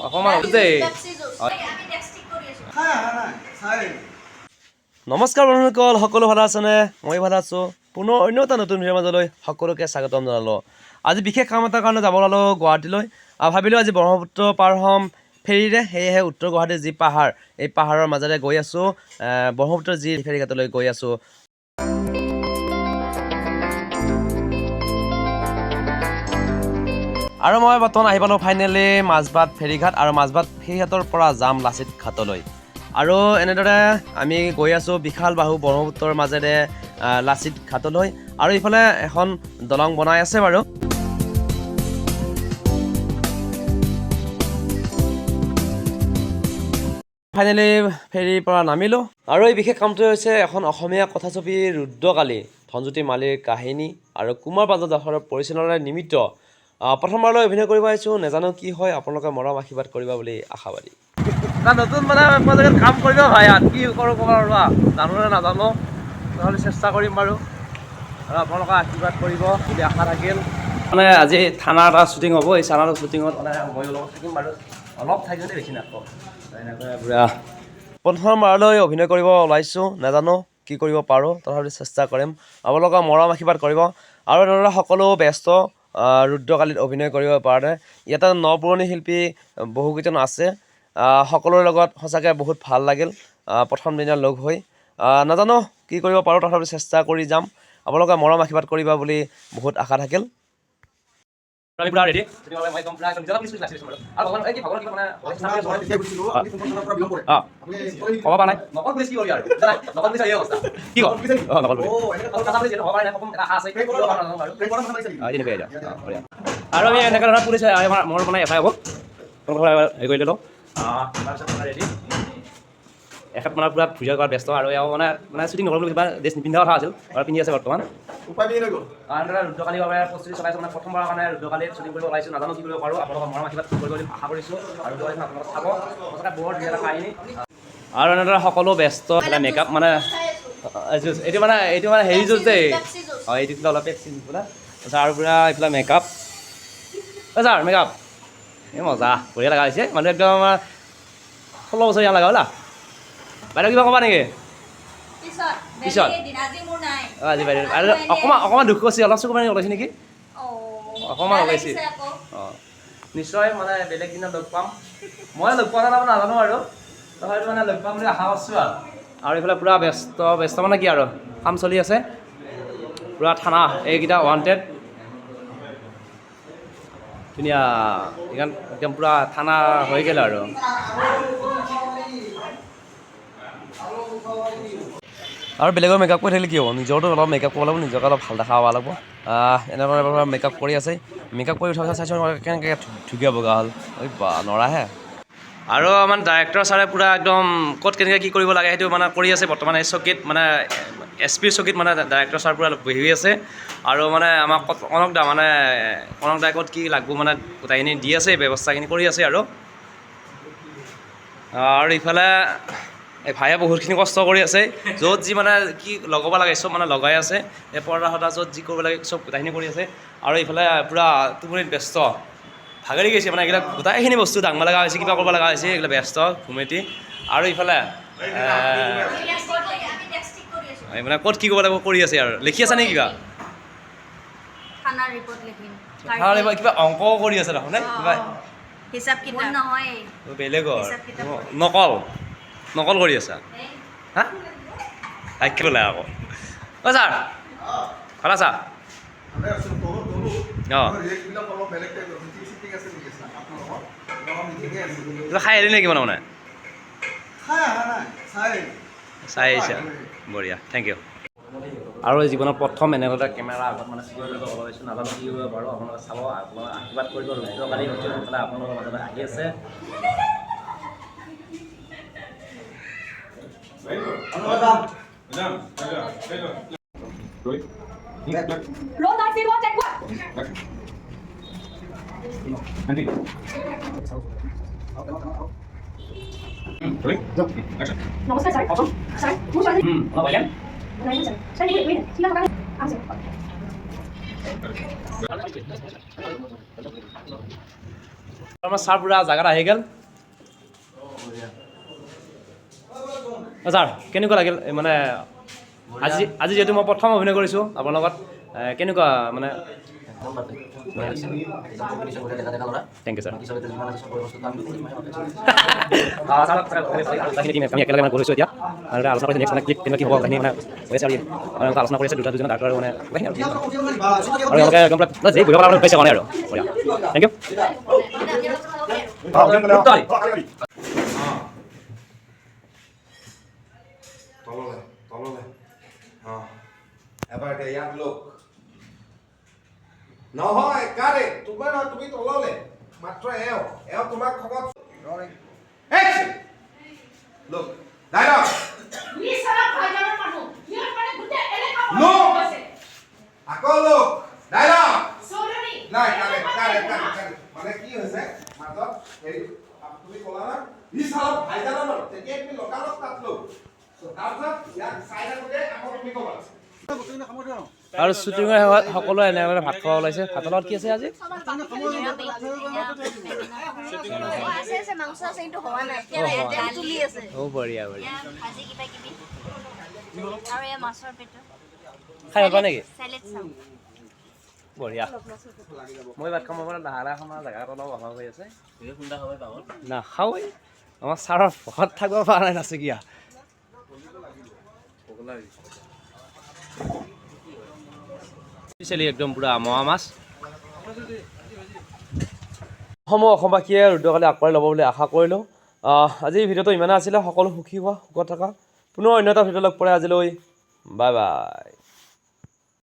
অকণমান নমস্কাৰ বন্ধুসকল, সকলো ভালে আছেনে? মই ভালে আছোঁ। পুনৰ অন্য এটা নতুন ভিডিঅ'ৰ মাজলৈ সকলোকে স্বাগতম জনালোঁ। আজি বিশেষ কাম এটাৰ কাৰণে যাব ওলালোঁ গুৱাহাটীলৈ। ভাবিলোঁ আজি ব্ৰহ্মপুত্ৰ পাৰ হ'ম ফেৰীৰে, সেয়েহে উত্তৰ গুৱাহাটীৰ যি পাহাৰ, এই পাহাৰৰ মাজেৰে গৈ আছোঁ, ব্ৰহ্মপুত্ৰৰ যি ফেৰীঘাটলৈ গৈ আছোঁ। আৰু মই বৰ্তমান আহি পালোঁ ফাইনেলি মাজবাট ফেৰীঘাট, আৰু মাজবাট ফেৰীঘাটৰ পৰা যাম লাচিত ঘাটলৈ। আৰু এনেদৰে আমি গৈ আছোঁ বিশাল বাহু ব্ৰহ্মপুত্ৰৰ মাজেৰে লাচিত ঘাটলৈ। আৰু ইফালে এখন দলং বনাই আছে বাৰু। ফাইনেলি ফেৰীৰ পৰা নামিলোঁ। আৰু এই বিশেষ কামটোৱে হৈছে এখন অসমীয়া কথাছবি ৰুদ্ৰকালী ধনজ্যোতি মালিৰ কাহিনী আৰু কুমাৰ পাঞ্জাৱ দাসৰ পৰিচালনাৰে নিমিত্ত প্ৰথমবাৰলৈ অভিনয় কৰিব আহিছোঁ। নাজানো কি হয়, আপোনালোকে মৰম আশীৰ্বাদ কৰিব বুলি আশাবাদী। নতুন মানে প্ৰজেক্টত কাম কৰিব ভাই, কি কৰোঁ ক'ব ৰ'বা, জানো নে নাজানো, নহ'লে চেষ্টা কৰিম বাৰু। আৰু আপোনালোকে আশীৰ্বাদ কৰিব বুলি আশা থাকিল। মানে আজি থানা এটা শ্বুটিং হ'ব, এই থানাৰ শ্বুটিঙত মানে মই অলপ থাকিম বাৰু, অলপ থাকিলে বেছি নাথাকোঁ। এনেকৈ পুৰা প্ৰথমবাৰলৈ অভিনয় কৰিব ওলাইছোঁ, নাজানো কি কৰিব পাৰোঁ, তথাপি চেষ্টা কৰিম। আপোনালোকে মৰম আশীৰ্বাদ কৰিব। আৰু এনেদৰে সকলো ব্যস্ত ৰুদ্ৰকালীত অভিনয় কৰিব পাৰে। ইয়াতে নপুৰণি শিল্পী বহুকেইজন আছে। সকলোৰে লগত সঁচাকৈ বহুত ভাল লাগিল প্ৰথম দিনা লগ হৈ। নাজানো কি কৰিব পাৰোঁ, তথাপি চেষ্টা কৰি যাম। আপোনালোকে মৰম আশীৰ্বাদ কৰিবা বুলি বহুত আশা থাকিল। আমি পুৰা ৰেডি। আৰু আমি এনেকৈ ধৰণৰ পুলিচ মোৰ মানে এফ আই হ'ব, হেৰি কৰি দিলোঁ। তাৰপিছত ৰেডি এখেত মানে পুৰা ভিডিঅ' কৰাত ব্যস্ত। আৰু এওঁ মানে শ্বুটিং নকৰিব কিবা ড্ৰেছ নিপিন্ধা কথা আছিল, আৰু পিন্ধি আছে বৰ্তমান। ৰুদ্ৰকালীৰ বাবে প্ৰস্তুতি চলাইছোঁ, মানে প্ৰথমবাৰৰ কাৰণে ৰুদ্ৰকালীত শ্বুটিং কৰিব ওলাইছোঁ। নাজানো কি কৰিব পাৰোঁ, আপোনালোকৰ মৰম আশীৰ্বাদ কৰিব বুলি আশা কৰিছোঁ। আৰু আপোনালোকে চাব, সঁচাকৈ বহুত ধুনীয়া এটা কাহিনী। আৰু এনেদৰে সকলো ব্যস্ত। মেকআপ মানে এইটো মানে হেৰি যুঁজ দেই, অঁ এইটো অলপ পেপচি বোলে। তাৰপিছত আৰু পূৰা এইফালে মেকআপ, ছাৰ মেকআপ এই মজা বঢ়িয়া লগা হৈছে। মানুহ একদম 16 বছৰীয়া লগা হ'লা। বাইদেউ কিবা ক'বা নেকি পিছত? আজি বাইদেউ আৰু অকণমান দুখ কৰিছে, অলপ চকু পানী ওলাইছে নেকি, অকণমান ওলাইছে। অঁ নিশ্চয় মানে বেলেগ দিনত লগ পাম। মই লগ পোৱা নাই নাজানো আৰু, তথাপিতো মানে লগ পাম বুলি আশা কৰিছোঁ। আৰু এইফালে পূৰা ব্যস্ত মানে কি আৰু কাম চলি আছে পূৰা। থানা এইকেইটা ৱান্টেড ধুনীয়া, এইখন একদম পূৰা থানা হৈ গ'ল। আৰু বেলেগৰ মেকআপ কৰি থাকিলে কি হ'ব, নিজৰতো অলপ মেকআপ কৰিব লাগিব, নিজকে অলপ ভাল দেখা পাব লাগিব। এনেদৰে মেকআপ কৰি আছে। মেকআপ কৰি উঠাৰ পিছত চাইছোঁ কেনেকৈ ধুনীয়া বগা হ'ল, ঐ বা নৰাহে। আৰু মানে ডাইৰেক্টৰ ছাৰে পূৰা একদম ক'ত কেনেকৈ কি কৰিব লাগে সেইটো মানে কৰি আছে বৰ্তমান। এই চকীত মানে SP চকীত মানে ডাইৰেক্টৰ ছাৰ পূৰা বহি আছে। আৰু মানে আমাক কনক দাই ক'ত কি লাগব মানে গোটেইখিনি দি আছে, ব্যৱস্থাখিনি কৰি আছে। আৰু ইফালে এই ভায়ে বহুতখিনি কষ্ট কৰি আছে, য'ত যি মানে কি লগাব লাগে চব মানে লগাই আছে। এই পৰ্দা সদা য'ত যি কৰিব লাগে চব গোটেইখিনি কৰি আছে। আৰু ইফালে পূৰা টোপনিত ব্যস্ত, ভাগৰি গৈছে মানে এইবিলাক গোটেইখিনি বস্তু দাঙব লগা হৈছে, কিবা কৰিব লগা হৈছে, এইবিলাক ব্যস্ত ঘুমেটি। আৰু ইফালে মানে ক'ত কি কৰিব লাগিব কৰি আছে। আৰু লিখি আছে নেকি কিবা কিবা অংক কৰি আছে দেখোন, কিবা বেলেগৰ নকল কৰি আছা হা? আখ্য বোলে আকৌ। অ' ছাৰ ভাল আছা? অঁ কিবা খাই আহিলি নেকি মানে চাই আহিছা? বঢ়িয়া, থেংক ইউ। আৰু এই জীৱনৰ প্ৰথম এনেকুৱা এটা কেমেৰা আগত মানে চিৰিয়েল কৰিব ওলাইছোঁ, নাজানো কি কৰিব পাৰোঁ। আপোনালোকে চাব, আপোনালোকে আশীৰ্বাদ কৰিব। ৰুদ্ৰকালী সোনকালে আপোনালোকৰ মাজলৈ আহি আছে। নমস্কাৰ ছাৰ। ছাৰ মোৰ আমাৰ ছাৰ পূৰা জাগাত আহি গ'ল। ছাৰ কেনেকুৱা লাগিল মানে আজি আজি যিহেতু মই প্ৰথম অভিনয় কৰিছোঁ আপোনাৰ লগত কেনেকুৱা মানে থেংক ইউ ছাৰ আমি একেলগে কৰিছোঁ এতিয়া আৰু আলোচনা কৰিছোঁ নেক্সট মানে ক্লিপ কেনেকুৱা কি হ'ব কাহিনী মানে হৈছে আৰু আলোচনা কৰিছে দুজন ডাক্তৰ মানে আৰু তেওঁলোকে একদম পুৰা যি বুজাব পাইছে মানে আৰু থেংক ইউ তললে এবাৰ ইয়াত লোক নহয় কাৰে তোমাৰ নহয় তুমি তললে মাত্ৰ এও তোমাক খবৰ লোক ডাইলগ ই সাৰা ভাইজানৰ মানুহ ইয়াৰ মানে গুটে এলেকা লোক আছে আকৌ লোক ডাইলগ সৌৰণী নাই কাৰে মানে কি হৈছে মাজত হেৰি তুমি ক'লা না ই সাৰা ভাইজানৰ মানুহ তেতিয়া তুমি লকালত তাত লোক তাৰপিছত ইয়াক চাইডে গৈ আকৌ তুমি ক'বা আৰু শ্বুটিঙৰ শেষত সকলোৱে এনেকৈ ভাত খাব ওলাইছে ভাতৰ লগত কি আছে আজি বঢ়িয়া বঢ়িয়া খাই ভাল পোৱা নেকি বঢ়িয়া মই ভাত খাম মানে লাহে খাম জেগা এটা অলপ অভাৱ হৈ আছে নাখাওঁৱেই আমাৰ ছাৰৰ ভকত থাকিব পৰা নাই নাচিকিয়া চেলি একদম পুৰা মোৱা মাছ অসমবাসীয়ে ৰুদ্ৰকালী আকোৱালি ল'ব বুলি আশা কৰিলোঁ আজি ভিডিঅ'টো ইমানে আছিলে সকলো সুখী হোৱা সুখত থকা পুনৰ অন্য এটা ভিডিঅ' লগ পৰে আজিলৈ বাই বাই